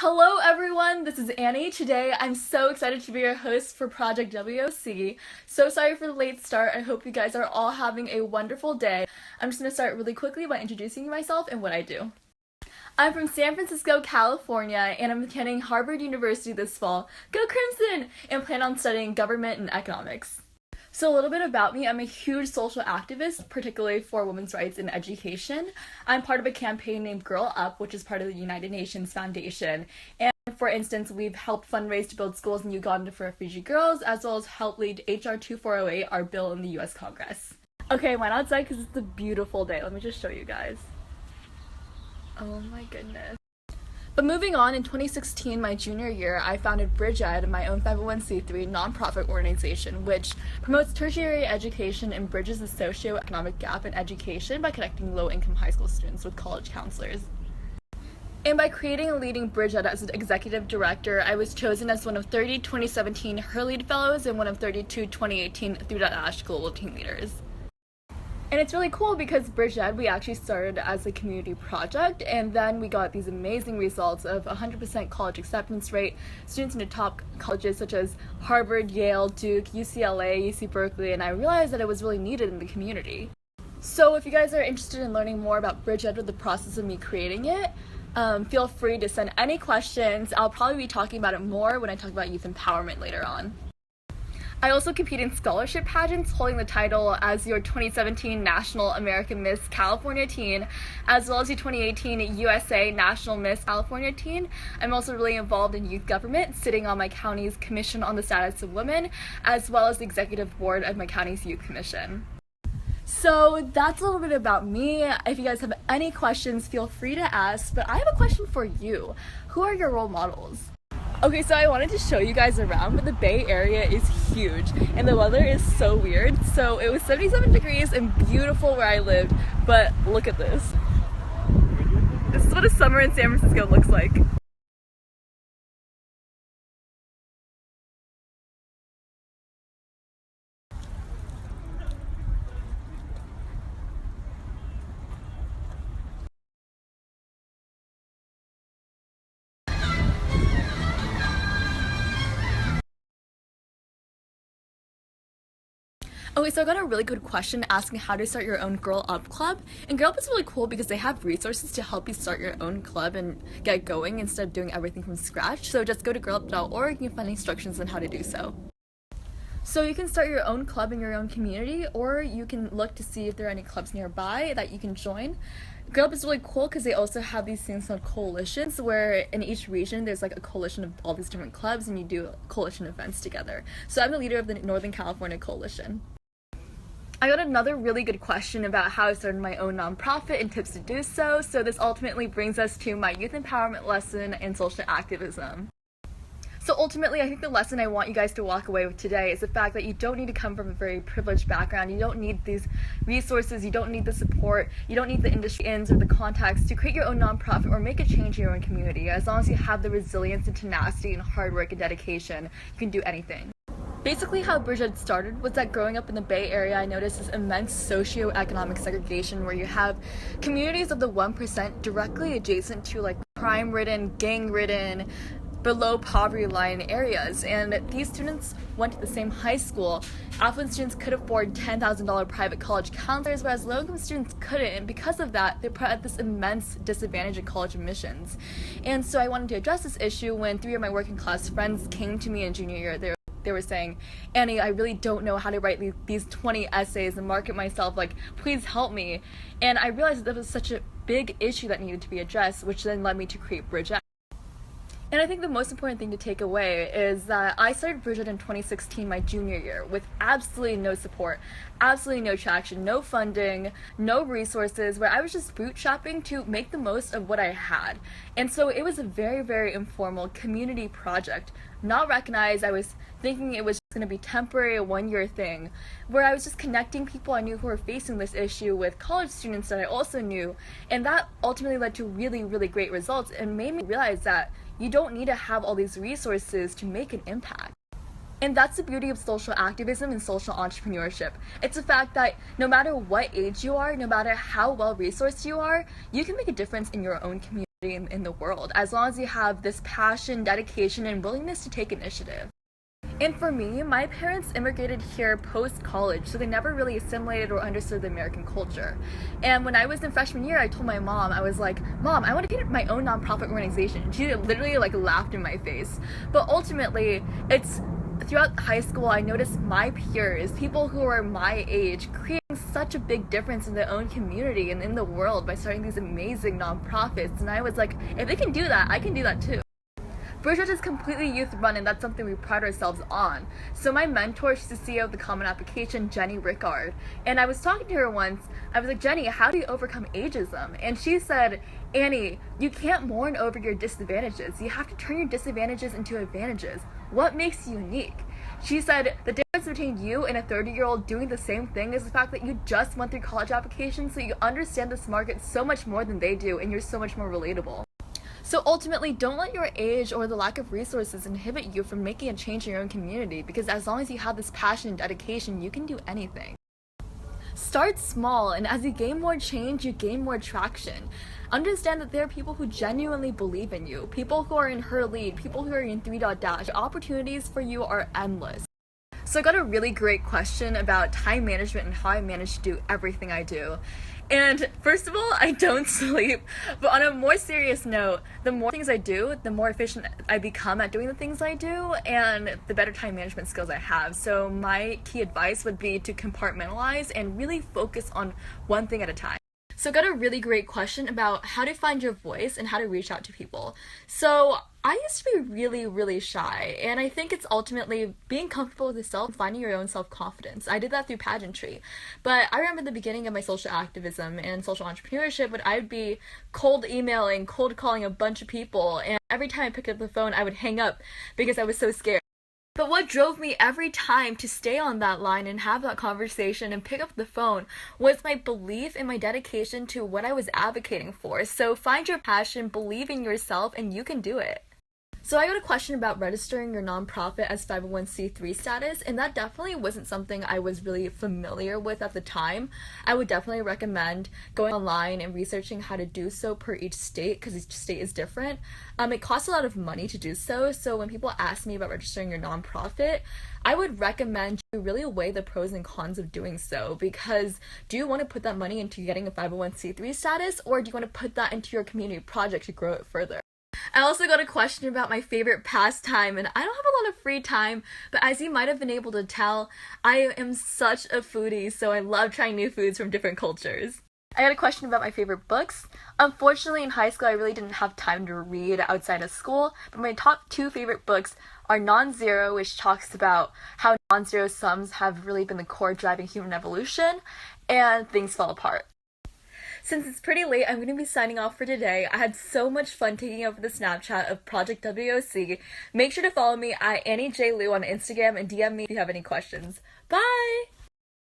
Hello everyone, this is Annie. Today I'm so excited to be your host for Project WOC. So sorry for the late start. I hope you guys are all having a wonderful day. I'm just going to start really quickly by introducing myself and what I do. I'm from San Francisco, California, and I'm attending Harvard University this fall. Go Crimson! And plan on studying government and economics. So a little bit about me, I'm a huge social activist, particularly for women's rights in education. I'm part of a campaign named Girl Up, which is part of the United Nations Foundation. And for instance, we've helped fundraise to build schools in Uganda for refugee girls, as well as help lead HR 2408, our bill in the US Congress. Okay, I went outside because it's a beautiful day. Let me just show you guys. Oh my goodness. But moving on, in 2016, my junior year, I founded BridgeEd, my own 501c3 nonprofit organization, which promotes tertiary education and bridges the socioeconomic gap in education by connecting low-income high school students with college counselors. And by creating and leading BridgeEd as an executive director, I was chosen as one of 30 2017 Hurley Fellows and one of 32 2018 Through That Ash Global Team Leaders. And it's really cool because BridgeEd, we actually started as a community project, and then we got these amazing results of 100% college acceptance rate, students in the top colleges such as Harvard, Yale, Duke, UCLA, UC Berkeley, and I realized that it was really needed in the community. So if you guys are interested in learning more about BridgeEd or the process of me creating it, feel free to send any questions. I'll probably be talking about it more when I talk about youth empowerment later on. I also compete in scholarship pageants, holding the title as your 2017 National American Miss California Teen, as well as your 2018 USA National Miss California Teen. I'm also really involved in youth government, sitting on my county's Commission on the Status of Women, as well as the executive board of my county's Youth Commission. So that's a little bit about me. If you guys have any questions, feel free to ask, but I have a question for you. Who are your role models? Okay, so I wanted to show you guys around, but the Bay Area is huge and the weather is so weird. So it was 77 degrees and beautiful where I lived, but look at this. This is what a summer in San Francisco looks like. Okay, so I got a really good question asking how to start your own Girl Up club. And Girl Up is really cool because they have resources to help you start your own club and get going instead of doing everything from scratch. So just go to girlup.org, you can find instructions on how to do so. So you can start your own club in your own community, or you can look to see if there are any clubs nearby that you can join. Girl Up is really cool because they also have these things called coalitions, where in each region there's like a coalition of all these different clubs and you do coalition events together. So I'm the leader of the Northern California Coalition. I got another really good question about how I started my own nonprofit and tips to do so. So this ultimately brings us to my youth empowerment lesson and social activism. So ultimately, I think the lesson I want you guys to walk away with today is the fact that you don't need to come from a very privileged background. You don't need these resources, you don't need the support, you don't need the industry ins or the contacts to create your own nonprofit or make a change in your own community. As long as you have the resilience and tenacity and hard work and dedication, you can do anything. Basically how BridgeEd started was that growing up in the Bay Area, I noticed this immense socio-economic segregation where you have communities of the 1% directly adjacent to like crime-ridden, gang-ridden, below poverty line areas, and these students went to the same high school. Affluent students could afford $10,000 private college counselors, whereas low-income students couldn't, and because of that, they're put at this immense disadvantage in college admissions. And so I wanted to address this issue when 3 of my working class friends came to me in junior year. They were saying, Annie, I really don't know how to write these 20 essays and market myself, like, please help me. And I realized that was such a big issue that needed to be addressed, which then led me to create BridgeEd. And I think the most important thing to take away is that I started BridgeEd in 2016, my junior year, with absolutely no support, absolutely no traction, no funding, no resources, where I was just bootstrapping to make the most of what I had. And so it was a very, very informal community project, not recognized. I was thinking it was just going to be temporary, a one-year thing, where I was just connecting people I knew who were facing this issue with college students that I also knew, and that ultimately led to really, really great results and made me realize that you don't need to have all these resources to make an impact. And that's the beauty of social activism and social entrepreneurship. It's the fact that no matter what age you are, no matter how well resourced you are, you can make a difference in your own community. in the world, as long as you have this passion, dedication, and willingness to take initiative. And for me, my parents immigrated here post-college, so they never really assimilated or understood the American culture. And when I was in freshman year, I told my mom, I was like, Mom, I want to get my own nonprofit organization. And she literally laughed in my face. But ultimately, it's throughout high school, I noticed my peers, people who are my age, creating such a big difference in their own community and in the world by starting these amazing nonprofits. And I was like, if they can do that, I can do that too. Bridgewater is completely youth run, and that's something we pride ourselves on. So my mentor, she's the CEO of the Common Application, Jenny Rickard. And I was talking to her once, I was like, Jenny, how do you overcome ageism? And she said, Annie, you can't mourn over your disadvantages. You have to turn your disadvantages into advantages. What makes you unique? She said, the difference between you and a 30-year-old doing the same thing is the fact that you just went through college applications, so you understand this market so much more than they do, and you're so much more relatable. So ultimately, don't let your age or the lack of resources inhibit you from making a change in your own community, because as long as you have this passion and dedication, you can do anything. Start small, and as you gain more change, you gain more traction. Understand that there are people who genuinely believe in you, people who are in her lead, people who are in 3.dash. Opportunities for you are endless. So I got a really great question about time management and how I manage to do everything I do. And first of all, I don't sleep. But on a more serious note, the more things I do, the more efficient I become at doing the things I do, and the better time management skills I have. So my key advice would be to compartmentalize and really focus on one thing at a time. So I got a really great question about how to find your voice and how to reach out to people. So I used to be really, really shy, and I think it's ultimately being comfortable with yourself and finding your own self-confidence. I did that through pageantry, but I remember the beginning of my social activism and social entrepreneurship when I'd be cold emailing, cold calling a bunch of people, and every time I picked up the phone, I would hang up because I was so scared. But what drove me every time to stay on that line and have that conversation and pick up the phone was my belief and my dedication to what I was advocating for. So find your passion, believe in yourself, and you can do it. So I got a question about registering your nonprofit as 501c3 status, and that definitely wasn't something I was really familiar with at the time. I would definitely recommend going online and researching how to do so per each state, because each state is different. It costs a lot of money to do so, so when people ask me about registering your nonprofit, I would recommend you really weigh the pros and cons of doing so, because do you want to put that money into getting a 501c3 status, or do you want to put that into your community project to grow it further? I also got a question about my favorite pastime, and I don't have a lot of free time, but as you might have been able to tell, I am such a foodie, so I love trying new foods from different cultures. I got a question about my favorite books. Unfortunately, in high school, I really didn't have time to read outside of school, but my top 2 favorite books are Non-Zero, which talks about how non-zero sums have really been the core driving human evolution, and Things Fall Apart. Since it's pretty late, I'm going to be signing off for today. I had so much fun taking over the Snapchat of Project WOC. Make sure to follow me at Annie J. Liu on Instagram and DM me if you have any questions. Bye!